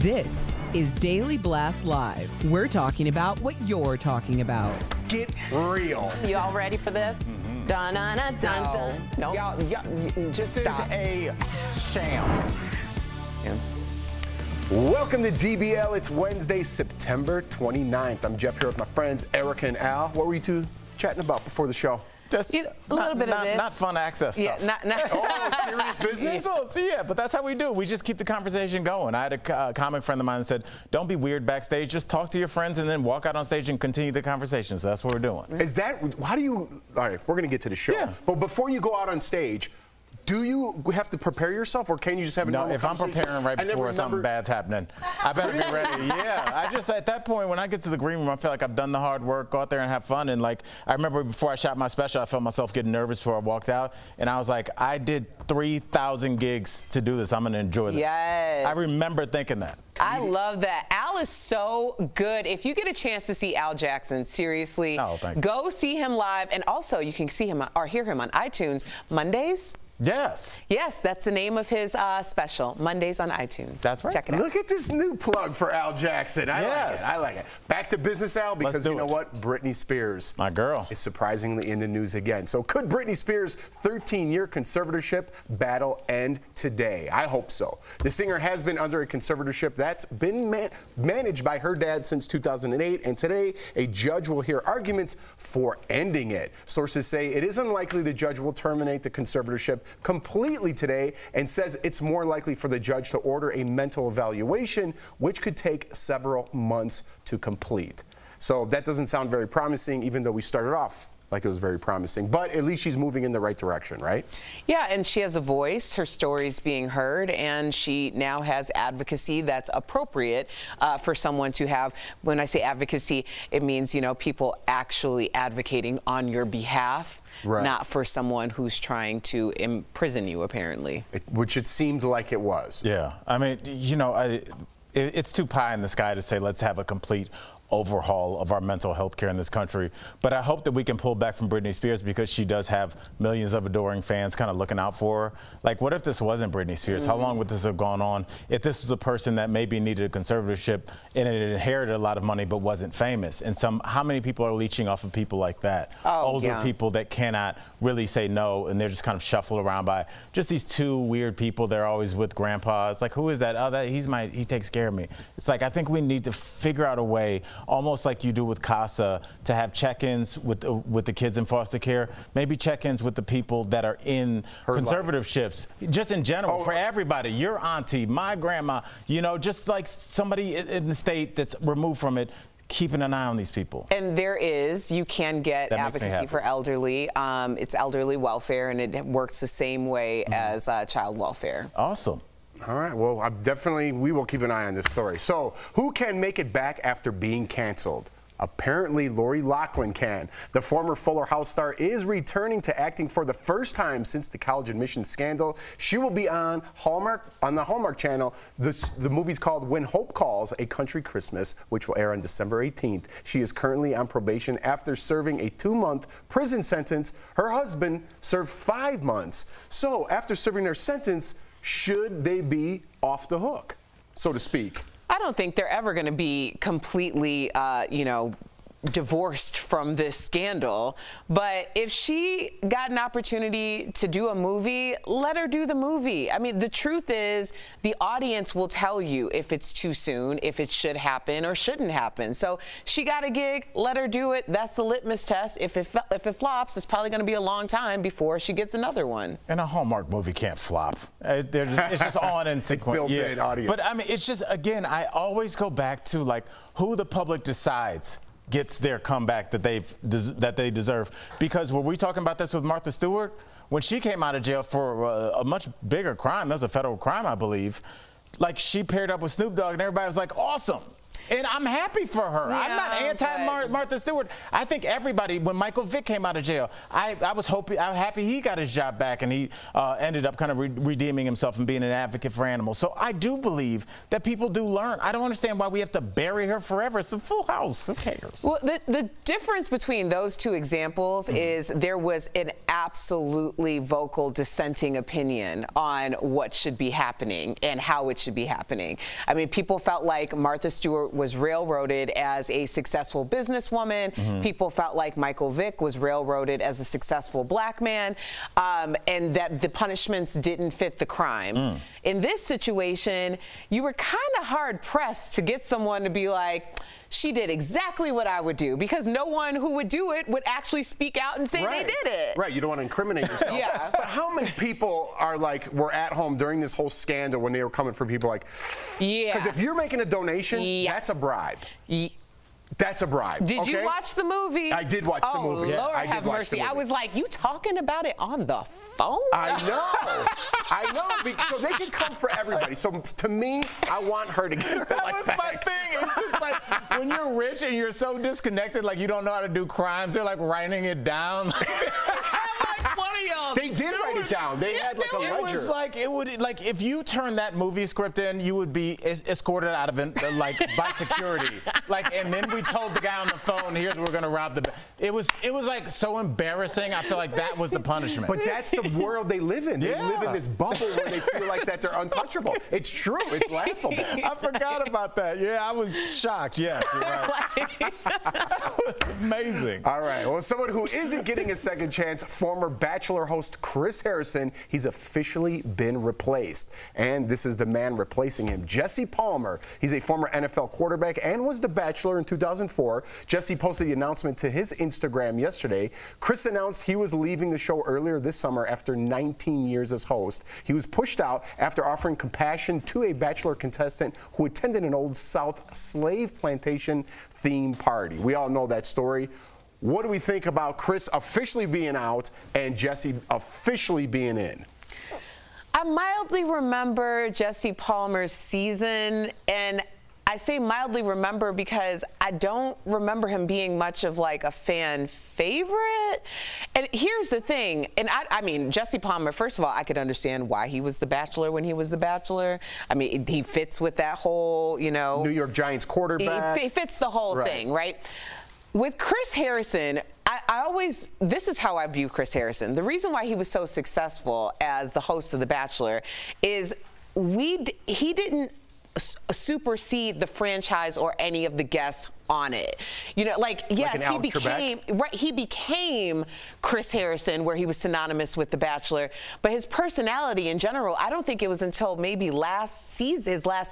This is Daily Blast Live. We're talking about what you're talking about. Get real. You all ready for this? Dun dun dun dun dun. No. Y'all, just This stop. is a sham. Welcome to DBL. It's Wednesday, September 29th. I'm Jeff here with my friends Erica and Al. What were you two chatting about before the show? Just A little bit of this. Not fun access stuff. Yeah, not. Oh, serious business? Yeah, but that's how we do. We just keep the conversation going. I had a comic friend of mine that said, don't be weird backstage. Just talk to your friends and then walk out on stage and continue the conversation. So that's what we're doing. Is that, how do you, all right, we're going to get to the show. Yeah. But before you go out on stage, do you have to prepare yourself, or can you just have a No, normal if I'm conversation? preparing right And then before something remember- bad's happening, I better be ready. Yeah, I just, at that point, when I get to the green room, I feel like I've done the hard work, go out there and have fun. And like, I remember before I shot my special, I felt myself getting nervous before I walked out. And I was like, I did 3,000 gigs to do this. I'm going to enjoy this. Yes. I remember thinking that. I love that. Al is so good. If you get a chance to see Al Jackson, seriously, go see him live. And also, you can see him or hear him on iTunes Mondays. Yes. Yes, that's the name of his special, Mondays on iTunes. That's right. Check it out. Look at this new plug for Al Jackson. Yes. I like it. Back to business, Al, because do you know it. what? Britney Spears. My girl. Is surprisingly in the news again. So could Britney Spears' 13-year conservatorship battle end today? I hope so. The singer has been under a conservatorship that's been managed by her dad since 2008, and today a judge will hear arguments for ending it. Sources say it is unlikely the judge will terminate the conservatorship completely today, and says it's more likely for the judge to order a mental evaluation, which could take several months to complete. So that doesn't sound very promising, even though we started off like it was very promising. But at least she's moving in the right direction, right? Yeah, and she has a voice. Her story's being heard, and she now has advocacy that's appropriate for someone to have. When I say advocacy, it means, you know, people actually advocating on your behalf, right, not for someone who's trying to imprison you, apparently. Which it seemed like it was. Yeah. I mean, you know, it's too pie in the sky to say let's have a complete overhaul of our mental health care in this country. But I hope that we can pull back from Britney Spears, because she does have millions of adoring fans kind of looking out for her. Like, what if this wasn't Britney Spears? How long would this have gone on? If this was a person that maybe needed a conservatorship and it inherited a lot of money but wasn't famous, and how many people are leeching off of people like that? Older people that cannot really say no, and they're just kind of shuffled around by just these two weird people. They're always with grandpa. It's like, who is that? Oh, he takes care of me. It's like, I think we need to figure out a way, almost like you do with CASA, to have check-ins with the kids in foster care, maybe check-ins with the people that are in conservatorships, just in general, for everybody. Your auntie, my grandma, you know, just like somebody in the state that's removed from it, keeping an eye on these people. And you can get advocacy for elderly. It's elderly welfare, and it works the same way as child welfare. Awesome. All right, well, we will keep an eye on this story. So, who can make it back after being canceled? Apparently, Loughlin can. The former Fuller House star is returning to acting for the first time since the college admissions scandal. She will be on the Hallmark Channel. The movie's called When Hope Calls, A Country Christmas, which will air on December 18th. She is currently on probation after serving a 2-month prison sentence. Her husband served 5 months. So, after serving their sentence, should they be off the hook, so to speak? I don't think they're ever going to be completely, divorced from this scandal. But if she got an opportunity to do a movie, let her do the movie. I mean, the truth is, the audience will tell you if it's too soon, if it should happen or shouldn't happen. So she got a gig, let her do it. That's the litmus test. If it flops, it's probably going to be a long time before she gets another one. And a Hallmark movie can't flop. It's just on in sequence. It's built-in audience. But I mean, it's just, again, I always go back to like who the public decides gets their comeback that they deserve. Because were we talking about this with Martha Stewart? When she came out of jail for a much bigger crime, that was a federal crime, I believe, like she paired up with Snoop Dogg and everybody was like, awesome. And I'm happy for her. Yeah, I'm not anti-Martha Stewart. I think everybody, when Michael Vick came out of jail, I'm happy he got his job back and he ended up kind of redeeming himself and being an advocate for animals. So I do believe that people do learn. I don't understand why we have to bury her forever. It's a Full House. Who cares? Well, the difference between those two examples is there was an absolutely vocal dissenting opinion on what should be happening and how it should be happening. I mean, people felt like Martha Stewart was railroaded as a successful businesswoman. People felt like Michael Vick was railroaded as a successful black man, and that the punishments didn't fit the crimes. In this situation, you were kind of hard pressed to get someone to be like, she did exactly what I would do, because no one who would do it would actually speak out and say they did it. Right, you don't want to incriminate yourself. Yeah. But how many people were at home during this whole scandal when they were coming for people like, yeah. Because if you're making a donation, that's a bribe. That's a bribe. Did you watch the movie? I did watch the movie. Lord I did have watch mercy. the movie. I was like, you talking about it on the phone? I know. I know. So they can come for everybody. So to me, I want her to get her That was my thing. It's just like when you're rich and you're so disconnected, like you don't know how to do crimes, they're like writing it down. They did write it down. They had like a ledger. It was like, if you turn that movie script in, you would be escorted out of it, like by security. And then we told the guy on the phone, here's where we're gonna rob the. It was like so embarrassing. I feel like that was the punishment. But that's the world they live in. They live in this bubble where they feel like that they're untouchable. It's true. It's laughable. I forgot about that. Yeah, I was shocked. Yes, you're right. That was amazing. All right. Well, someone who isn't getting a second chance, former Bachelor host Chris Harrison, he's officially been replaced. And this is the man replacing him, Jesse Palmer. He's a former NFL quarterback and was the Bachelor in 2004. Jesse posted the announcement to his Instagram yesterday. Chris announced he was leaving the show earlier this summer after 19 years as host. He was pushed out after offering compassion to a Bachelor contestant who attended an old South slave plantation theme party. We all know that story. What do we think about Chris officially being out and Jesse officially being in? I mildly remember Jesse Palmer's season, and I say mildly remember because I don't remember him being much of like a fan favorite. And here's the thing, and I mean, Jesse Palmer, first of all, I could understand why he was the Bachelor when he was the Bachelor. I mean, he fits with that whole, New York Giants quarterback. He fits the whole thing, right? With Chris Harrison, this is how I view Chris Harrison. The reason why he was so successful as the host of The Bachelor is he didn't supersede the franchise or any of the guests on it. Yes, he became Chris Harrison, where he was synonymous with The Bachelor, but his personality in general, I don't think it was until maybe his last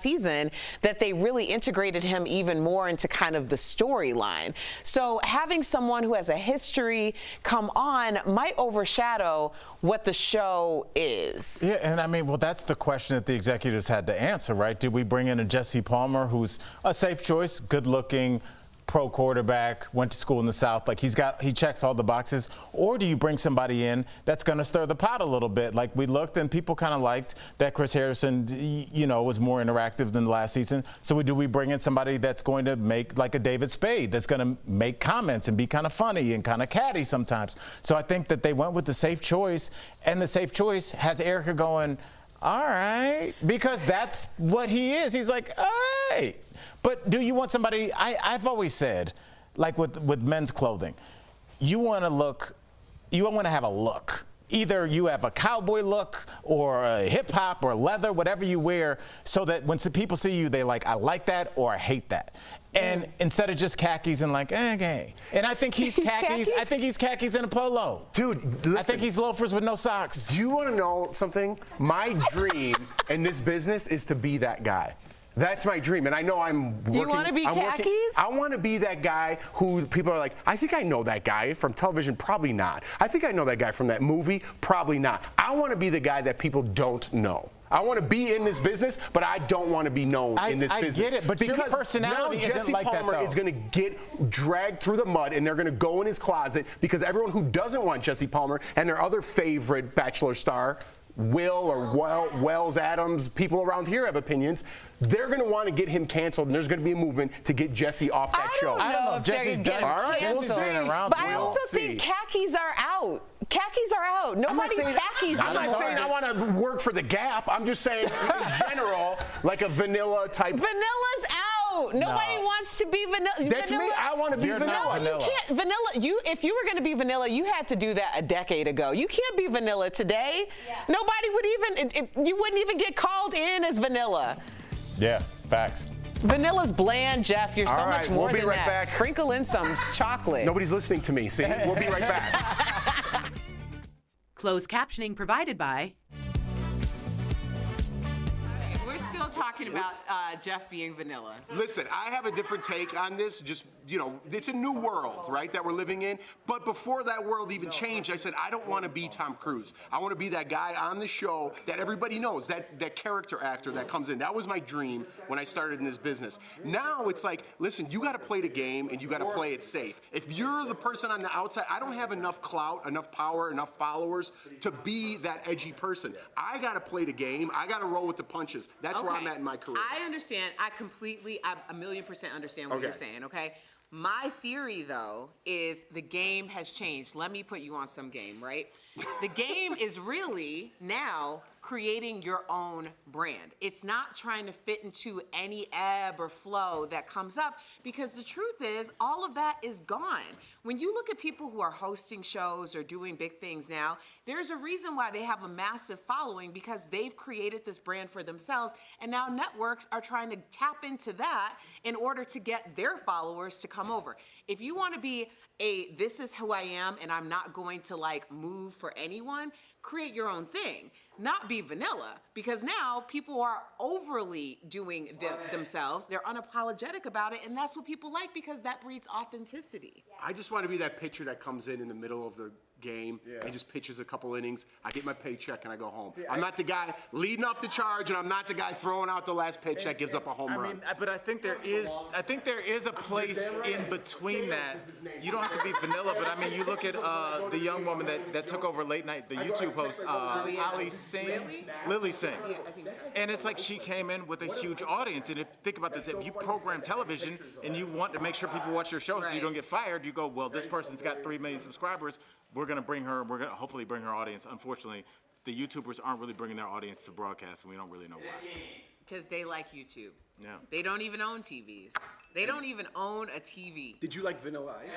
season that they really integrated him even more into kind of the storyline. So having someone who has a history come on might overshadow what the show is. Yeah, and I mean, well, that's the question that the executives had to answer, right? Did we bring in a Jesse Palmer, who's a safe choice, good-looking, pro quarterback, went to school in the South, like he checks all the boxes, or do you bring somebody in that's going to stir the pot a little bit? Like we looked and people kind of liked that Chris Harrison, was more interactive than the last season. So do we bring in somebody that's going to make like a David Spade, that's going to make comments and be kind of funny and kind of catty sometimes? So I think that they went with the safe choice, and the safe choice has Erica going, all right, because that's what he is. He's like, all right. But do you want somebody, I've always said, like with men's clothing, you want to have a look. Either you have a cowboy look or a hip hop or leather, whatever you wear, so that when people see you, they like, I like that or I hate that. And instead of just khakis and like, okay. And I think he's khakis. I think he's khakis in a polo. Dude, listen. I think he's loafers with no socks. Do you want to know something? My dream in this business is to be that guy. That's my dream, and I know I'm working. You want to be khakis? I want to be that guy who people are like, I think I know that guy from television, probably not. I think I know that guy from that movie, probably not. I want to be the guy that people don't know. I want to be in this business, but I don't want to be known in this business. I get it, but because your personality now isn't like that, Jesse Palmer is going to get dragged through the mud, and they're going to go in his closet because everyone who doesn't want Jesse Palmer and their other favorite Bachelor star Will or Wells Adams, people around here have opinions. They're going to want to get him canceled, and there's going to be a movement to get Jesse off that show. I don't know if Jesse's done. All right, Jesse's we'll been see. around. But I We'll also see. think khakis are out. Khakis are out. Nobody's khakis I'm not anymore. saying I want to work for the Gap. I'm just saying, in general, like a vanilla type. Vanilla's out. Nobody wants to be vanilla. That's me. I want to be You're not vanilla. vanilla. You can't vanilla. If you were going to be vanilla, you had to do that a decade ago. You can't be vanilla today. Yeah. Nobody would even. You wouldn't even get called in as vanilla. Yeah, facts. Vanilla's bland, Jeff. You're so All right, much more we'll be than right that. back. Sprinkle in some chocolate. Nobody's listening to me. See, we'll be right back. Closed captioning provided by We're still talking about Jeff being vanilla. Listen, I have a different take on this. Just, it's a new world, right, that we're living in. But before that world even changed, I said, I don't want to be Tom Cruise. I want to be that guy on the show that everybody knows, that character actor that comes in. That was my dream when I started in this business. Now it's like, listen, you got to play the game and you got to play it safe. If you're the person on the outside, I don't have enough clout, enough power, enough followers to be that edgy person. I got to play the game. I got to roll with the punches. That's where I'm at in my career. I understand. I 1,000,000% understand what you're saying, okay? My theory, though, is the game has changed. Let me put you on some game, right? The game is really now creating your own brand. It's not trying to fit into any ebb or flow that comes up, because the truth is all of that is gone. When you look at people who are hosting shows or doing big things now, there's a reason why they have a massive following, because they've created this brand for themselves, and now networks are trying to tap into that in order to get their followers to come over. If you want to be this is who I am and I'm not going to move for anyone, create your own thing, not be vanilla, because now people are overly doing themselves. They're unapologetic about it, and that's what people like, because that breeds authenticity. I just want to be that pitcher that comes in the middle of the game and just pitches a couple innings. I get my paycheck and I go home. I'm not the guy leading off the charge, and I'm not the guy throwing out the last pitch that gives up a home run. But I think there is a place in between that. You don't have to be vanilla, but I mean, you look at the young woman that took over late night, the YouTube host, Lily Singh, and it's like she came in with a huge audience. And think about this: if you program television and you want to make sure people watch your show so you don't get fired, you go, well, this person's got 3 million subscribers. We're gonna hopefully bring her audience. Unfortunately, the YouTubers aren't really bringing their audience to broadcast, and we don't really know why. Because they like YouTube. Yeah. They don't even own TVs. They don't even own a TV. Did you like Vanilla Ice?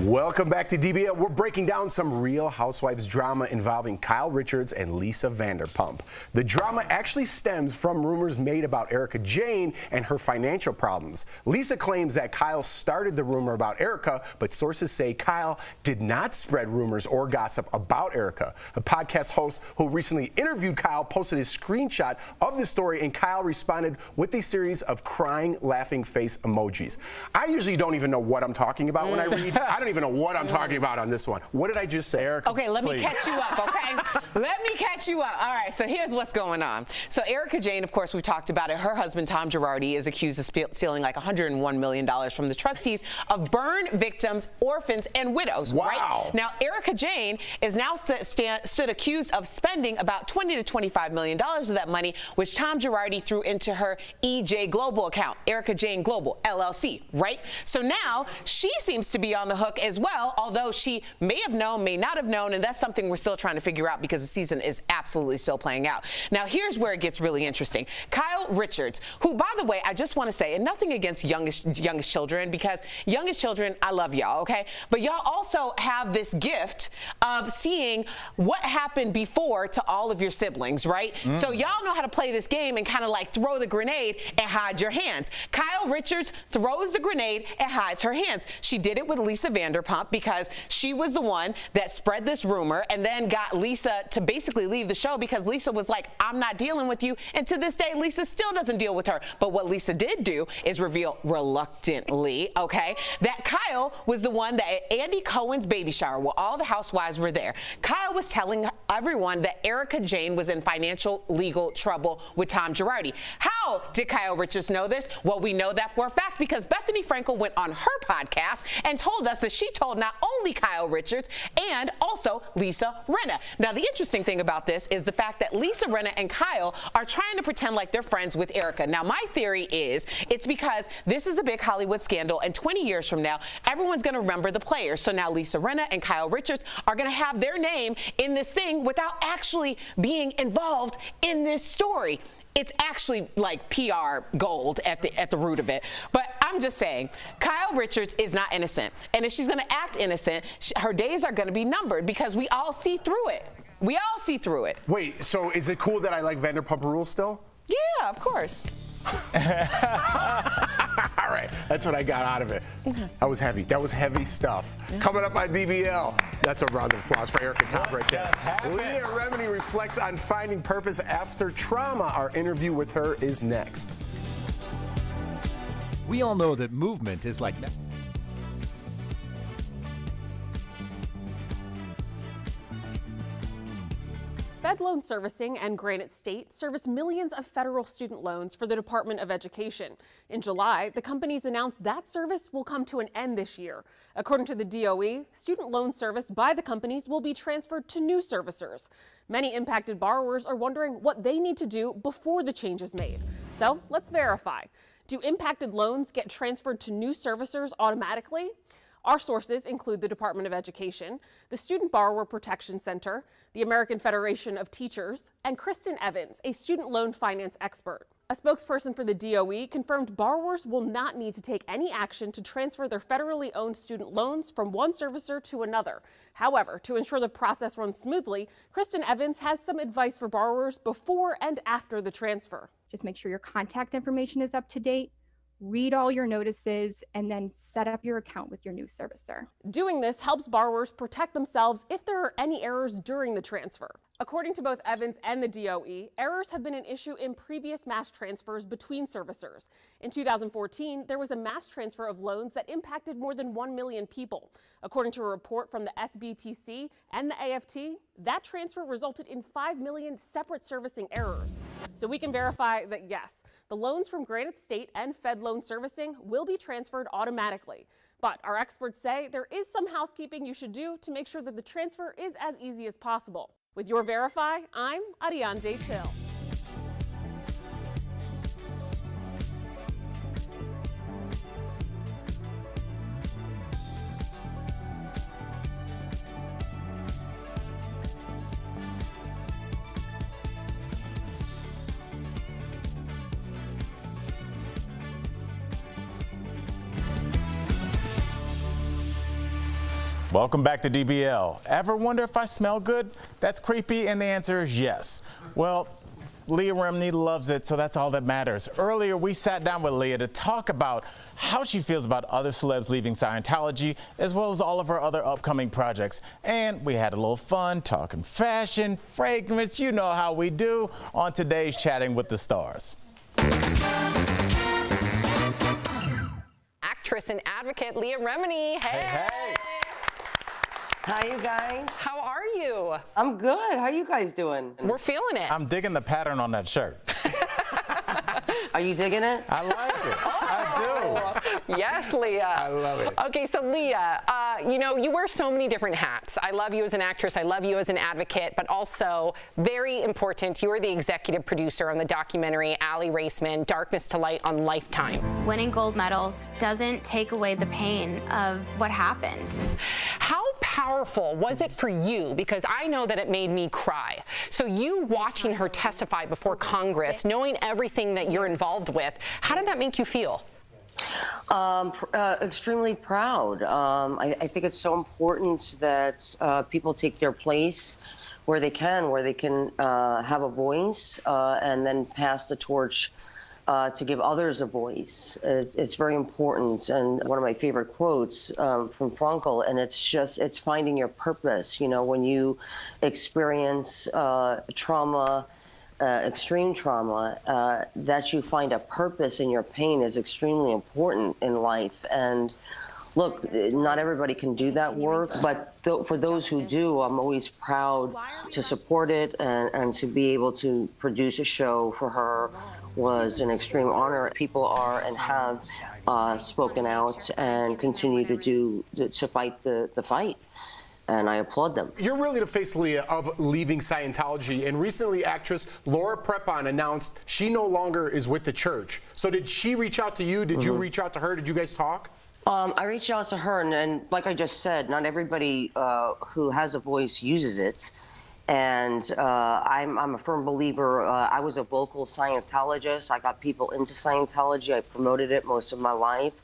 Welcome back to DBL. We're breaking down some Real Housewives drama involving Kyle Richards and Lisa Vanderpump. The drama actually stems from rumors made about Erica Jane and her financial problems. Lisa claims that Kyle started the rumor about Erica, but sources say Kyle did not spread rumors or gossip about Erica. A podcast host who recently interviewed Kyle posted a screenshot of the story, and Kyle responded with a series of crying, laughing face emojis. I usually don't even know what I'm talking about when I read. I don't even know what I'm talking about on this one. What did I just say, Erica? Okay, let me catch you up, okay? Let me catch you up. All right, so here's what's going on. So Erica Jane, of course, we've talked about it. Her husband, Tom Girardi, is accused of stealing like $101 million from the trustees of burn victims, orphans, and widows. Wow. Right? Now, Erica Jane is now stood accused of spending about $20 to $25 million of that money, which Tom Girardi threw into her EJ Global account, Erica Jane Global, LLC, right? So now she seems to be on the hook as well, although she may have known, may not have known, and that's something we're still trying to figure out because the season is absolutely still playing out. Now, here's where it gets really interesting. Kyle Richards, who, by the way, I just want to say, and nothing against youngest children, because youngest children, I love y'all, okay? But y'all also have this gift of seeing what happened before to all of your siblings, right? So y'all know how to play this game and kind of like throw the grenade and hide your hands. Kyle Richards throws the grenade and hides her hands. She did it with Lisa Vanderpump. Vanderpump because she was the one that spread this rumor and then got Lisa to basically leave the show because Lisa was like, I'm not dealing with you. And to this day, Lisa still doesn't deal with her. But what Lisa did do is reveal reluctantly, okay, that Kyle was the one that at Andy Cohen's baby shower, where all the housewives were there, Kyle was telling everyone that Erica Jane was in financial legal trouble with Tom Girardi. How did Kyle Richards know this? Well, we know that for a fact because Bethany Frankel went on her podcast and told us that she told not only Kyle Richards and also Lisa Rinna. Now, the interesting thing about this is the fact that Lisa Rinna and Kyle are trying to pretend like they're friends with Erica. Now, my theory is it's because this is a big Hollywood scandal, and 20 years from now, everyone's going to remember the players. So now Lisa Rinna and Kyle Richards are going to have their name in this thing without actually being involved in this story. It's actually like PR gold at the root of it. But I'm just saying, Kyle Richards is not innocent. And if she's going to act innocent, her days are going to be numbered because we all see through it. We all see through it. Wait, so is it cool that I like Vanderpump Rules still? Yeah, of course. All right, that's what I got out of it. That was heavy. That was heavy stuff. Coming up on DBL, that's a round of applause for Erica Cobb right there. Leah Remini reflects on finding purpose after trauma. Our interview with her is next. We all know that movement is like... Fed Loan Servicing and Granite State service millions of federal student loans for the Department of Education. In July, the companies announced that service will come to an end this year. According to the DOE, student loan service by the companies will be transferred to new servicers. Many impacted borrowers are wondering what they need to do before the change is made. So let's verify. Do impacted loans get transferred to new servicers automatically? Our sources include the Department of Education, the Student Borrower Protection Center, the American Federation of Teachers, and Kristen Evans, a student loan finance expert. A spokesperson for the DOE confirmed borrowers will not need to take any action to transfer their federally owned student loans from one servicer to another. However, to ensure the process runs smoothly, Kristen Evans has some advice for borrowers before and after the transfer. Just make sure your contact information is up to date. Read all your notices, and then set up your account with your new servicer. Doing this helps borrowers protect themselves if there are any errors during the transfer. According to both Evans and the DOE, errors have been an issue in previous mass transfers between servicers. In 2014, there was a mass transfer of loans that impacted more than 1 million people. According to a report from the SBPC and the AFT, that transfer resulted in 5 million separate servicing errors. So we can verify that yes, the loans from Granite State and Fed Loan Servicing will be transferred automatically. But our experts say there is some housekeeping you should do to make sure that the transfer is as easy as possible. With your Verify, I'm Ariane Daytil. Welcome back to DBL. Ever wonder if I smell good? That's creepy, and the answer is yes. Well, Leah Remini loves it, so that's all that matters. Earlier, we sat down with Leah to talk about how she feels about other celebs leaving Scientology, as well as all of her other upcoming projects. And we had a little fun talking fashion, fragrance, you know how we do, on today's Chatting with the Stars. Actress and advocate Leah Remini. Hey. Hey. Hi, you guys. How are you? I'm good. How you guys doing? We're feeling it. I'm digging the pattern on that shirt. Are you digging it? I like it. I do. Yes, Leah. I love it. Okay, so Leah, you know, you wear so many different hats. I love you as an actress. I love you as an advocate, but also very important, you're the executive producer on the documentary Allie Raceman, Darkness to Light on Lifetime. Winning gold medals doesn't take away the pain of what happened. How powerful was it for you? Because I know that it made me cry. So you watching her testify before Congress, knowing everything that you're involved with, how did that make you feel? Extremely proud. I think it's so important that people take their place where they can have a voice and then pass the torch to give others a voice. It's very important. And one of my favorite quotes from Frankl, and it's finding your purpose. You know, when you experience trauma, extreme trauma, that you find a purpose in your pain is extremely important in life. And look, not everybody can do that work, but for those who do, I'm always proud to support it, and to be able to produce a show for her was an extreme honor. People are and have spoken out and continue to fight the fight. And I applaud them. You're really the face, Leah, of leaving Scientology. And recently, actress Laura Prepon announced she no longer is with the church. So did she reach out to you? Did you reach out to her? Did you guys talk? I reached out to her, and like I just said, not everybody who has a voice uses it. And I'm a firm believer. I was a vocal Scientologist. I got people into Scientology. I promoted it most of my life.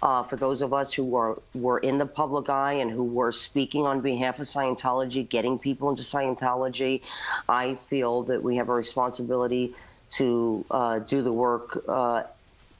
For those of us who were in the public eye and who were speaking on behalf of Scientology, getting people into Scientology, I feel that we have a responsibility to do the work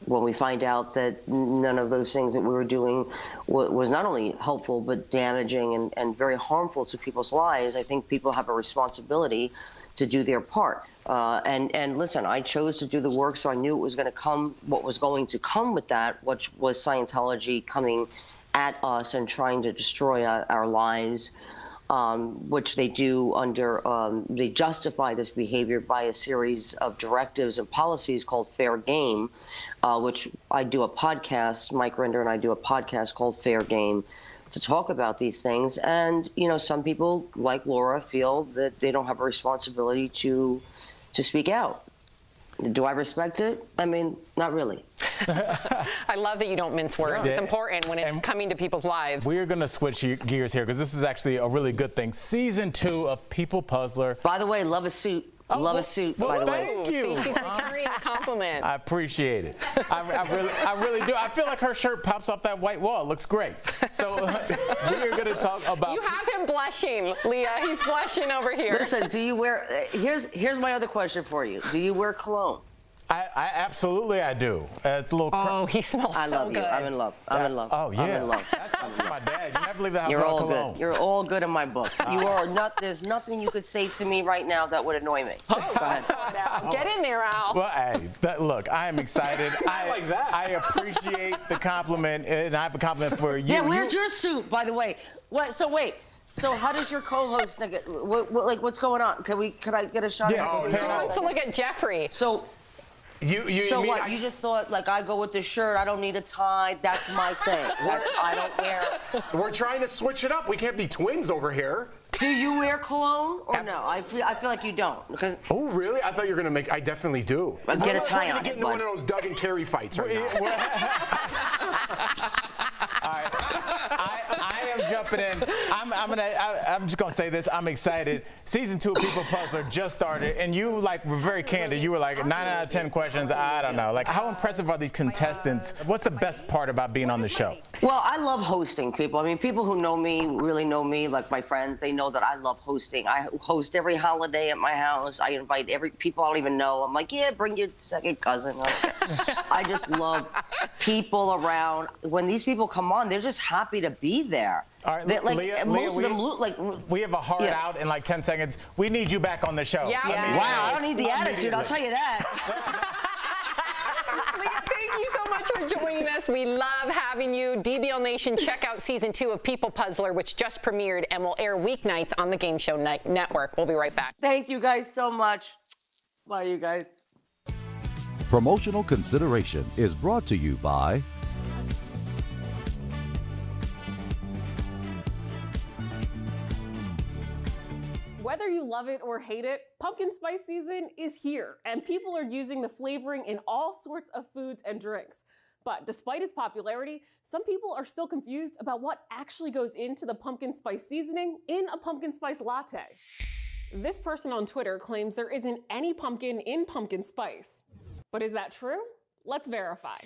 when we find out that none of those things that we were doing was not only helpful but damaging and very harmful to people's lives. I think people have a responsibility to do their part. And listen, I chose to do the work, so I knew it was going to come, what was going to come with that, which was Scientology coming at us and trying to destroy our lives, which they do under, they justify this behavior by a series of directives and policies called Fair Game, which I do a podcast, Mike Rinder and I do a podcast called Fair Game, to talk about these things. And, you know, some people, like Laura, feel that they don't have a responsibility to speak out. Do I respect it? I mean, not really. I love that you don't mince words. It's important when it's coming to people's lives. We're going to switch gears here because this is actually a really good thing. Season 2 of People Puzzler. By the way, love a suit. Love a suit, by the way. Thank you. See, she's returning the compliment. I appreciate it. I really do. I feel like her shirt pops off that white wall. It looks great. So we're going to talk about... You have him blushing, Leah. He's blushing over here. Listen, do you wear... Here's my other question for you. Do you wear cologne? I absolutely I do. It's a little. Oh, he smells so good. I'm in love. I'm in love. Oh yeah. I'm in love. That's my dad. You never leave the house You're without all cologne. good. You're all good in my book. You are not. There's nothing you could say to me right now that would annoy me. Go ahead. Get in there, Al. Well, hey, look, I am excited. like that. I appreciate the compliment, and I have a compliment for you. Yeah, where's your suit, by the way? What? So wait. So how does your co-host what's going on? Could I get a shot? Yeah. Of He wants to look at Jeffrey. So. So mean, what? You just thought, like, I go with the shirt, I don't need a tie, that's my thing. I don't wear. We're trying to switch it up. We can't be twins over here. Do you wear cologne or no? I feel like you don't. Because oh, really? I thought you were going to make... I definitely do. Get a tie on. We're going to get into one of those Doug and Carrie fights right now. All right. I am jumping in. I'm just gonna say this. I'm excited. Season 2 of People Puzzler just started, and you were very candid. You were like 9 out of 10 questions. I don't know. Like, how impressive are these contestants? What's the best part about being on the show? Well, I love hosting people. I mean, people who know me really know me. Like my friends, they know that I love hosting. I host every holiday at my house. I invite people I don't even know. I'm like, yeah, bring your second cousin. I just love people around. When these people come on, they're just happy to be there. All right, Leah, we have a hard out in like 10 seconds. We need you back on the show. Yeah. Wow, I don't need the attitude, I'll tell you that. Leah, thank you so much for joining us. We love having you. DBL Nation, check out Season 2 of People Puzzler, which just premiered and will air weeknights on the Game Show Network. We'll be right back. Thank you guys so much. Bye, you guys. Promotional consideration is brought to you by Whether you love it or hate it, pumpkin spice season is here, and people are using the flavoring in all sorts of foods and drinks. But despite its popularity, some people are still confused about what actually goes into the pumpkin spice seasoning in a pumpkin spice latte. This person on Twitter claims there isn't any pumpkin in pumpkin spice. But is that true? Let's verify.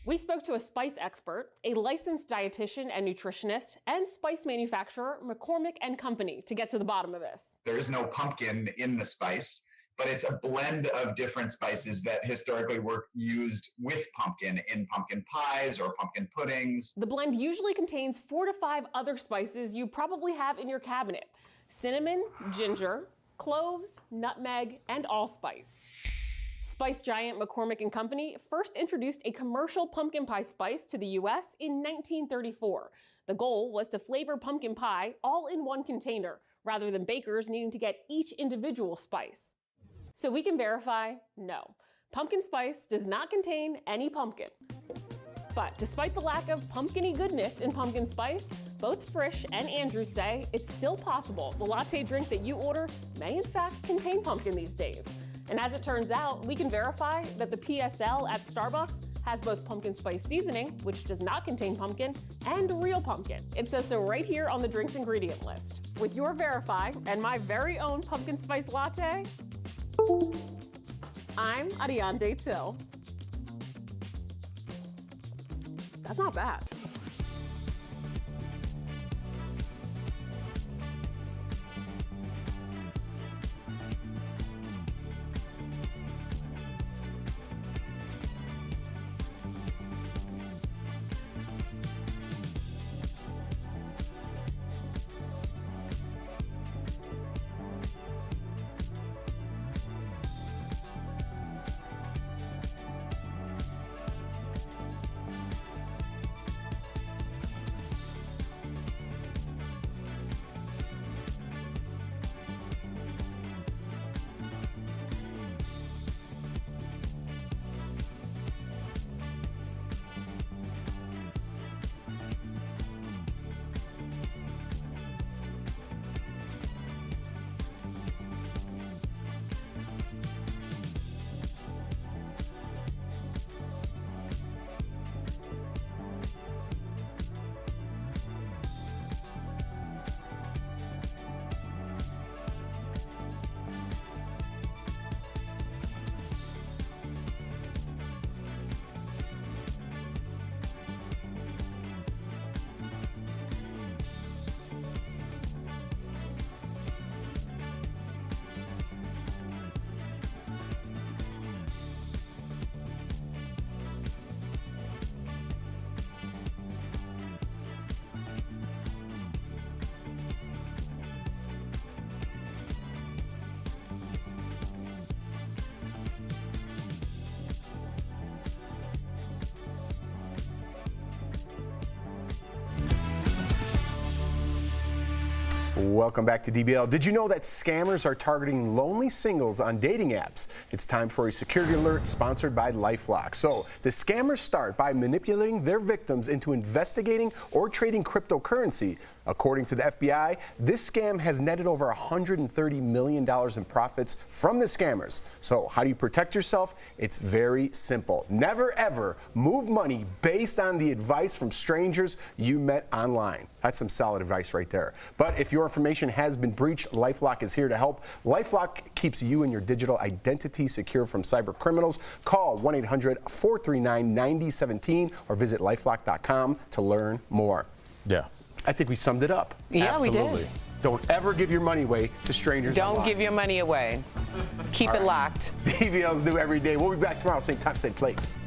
We spoke to a spice expert, a licensed dietitian and nutritionist, and spice manufacturer McCormick & Company to get to the bottom of this. There is no pumpkin in the spice. but it's a blend of different spices that historically were used with pumpkin in pumpkin pies or pumpkin puddings. The blend usually contains 4 to 5 other spices you probably have in your cabinet: cinnamon, ginger, cloves, nutmeg, and allspice. Spice giant McCormick & Company first introduced a commercial pumpkin pie spice to the US in 1934. The goal was to flavor pumpkin pie all in one container, rather than bakers needing to get each individual spice. So we can verify, no, pumpkin spice does not contain any pumpkin. But despite the lack of pumpkin-y goodness in pumpkin spice, both Frisch and Andrews say it's still possible the latte drink that you order may in fact contain pumpkin these days. And as it turns out, we can verify that the PSL at Starbucks has both pumpkin spice seasoning, which does not contain pumpkin, and real pumpkin. It says so right here on the drink's ingredient list. With your Verify and my very own pumpkin spice latte, I'm Ariane Till. That's not bad. Welcome back to DBL. Did you know that scammers are targeting lonely singles on dating apps? It's time for a security alert sponsored by LifeLock. So the scammers start by manipulating their victims into investigating or trading cryptocurrency. According to the FBI, this scam has netted over $130 million in profits from the scammers. So how do you protect yourself? It's very simple. Never ever move money based on the advice from strangers you met online. That's some solid advice right there. But if your information has been breached, LifeLock is here to help. LifeLock keeps you and your digital identity secure from cyber criminals. Call 1-800-439-9017 or visit lifelock.com to learn more. Yeah. I think we summed it up. Yeah, Absolutely. we did. Don't ever give your money away to strangers. Don't online. give your money away. Keep it locked. DBL's new every day. We'll be back tomorrow, same time, same place.